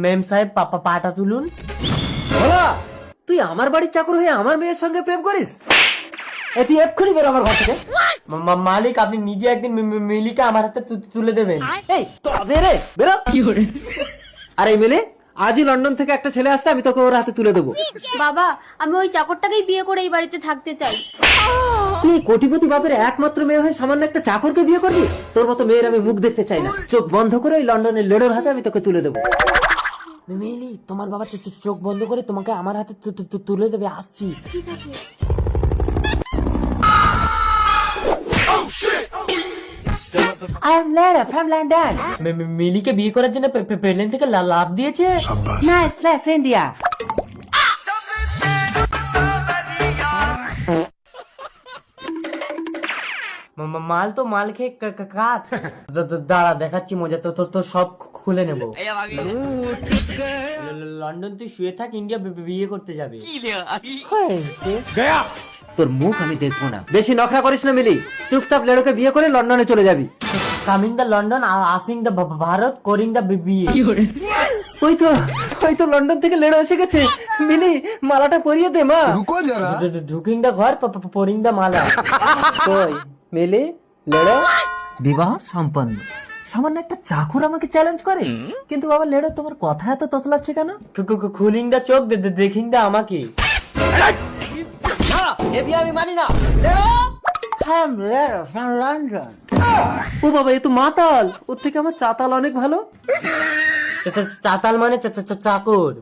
মেম সাহেব পাটা তুলুন। ভোলা, তুই আমার বাড়ির চাকর হয়ে আমার মেয়ের সঙ্গে প্রেম করিস? তুই এক্ষুনি বেরো আমার ঘর থেকে। মালিক, আপনি নিজে একদিন মিলিকে আমার হাতে তুলে দেবেন। এই তবে রে, বেরো। আরে মিলি, আজই লন্ডন থেকে একটা ছেলে আসছে, আমি তোকে ওর হাতে তুলে দেবো। বাবা, আমি ওই চাকরটাকেই বিয়ে করে এই বাড়িতে থাকতে চাই। তুই কোটিপতি বাপের একমাত্র মেয়ে হয়ে সামান্য একটা চাকরকে বিয়ে করবি? তোর মতো মেয়ের আমি মুখ দেখতে চাই না। চোখ বন্ধ করে ওই লন্ডনের লেডোর হাতে আমি তোকে তুলে দেবো। মিলি, তোমার বাবা চোখ বন্ধ করে তোমাকে আমার হাতে তুলে দেবে। আসছি। ঠিক আছে। I am Lara from London. মিলিকে বিয়ে করার জন্য প্লেন থেকে লাভ দিয়েছে। Nice place, India. মাল তো মাল খেয়ে কাত। দাঁড়া, দেখাচ্ছি মজা। তো সব খুলে নেবো। লন্ডন তুই শুয়ে থাক, ইন্ডিয়া বিয়ে করতে যাবে। তোর মুখ আমি দেখবো না। বেশি নখরা করিস না মিলি, চুপচাপ লেডোকে বিয়ে করে লন্ডনে চলে যাবি। কামিং দা লন্ডন, আসিং দা ভারত, করিং দা বিয়ে। ওই তো লন্ডন থেকে লেডো এসে গেছে। মিলি, মালাটা পরিয়ে দে মা। ঢুকিং দা ঘর, পরিং দা মালা। কই মিলি, লেডো বিবাহ সম্পন্ন। সামান্য একটা চাকর আমাকে চ্যালেঞ্জ করে, কিন্তু বাবা লেডো তোমার কথা এত ততলাচ্ছে কেন? খুলিং দা চোখ, দেখিং দা আমাকে। আমি মানি না। লন্ডন। ও বাবা, এ তো মাতাল। ওর থেকে আমার চাতাল অনেক ভালো। চাতাল মানে চাকর।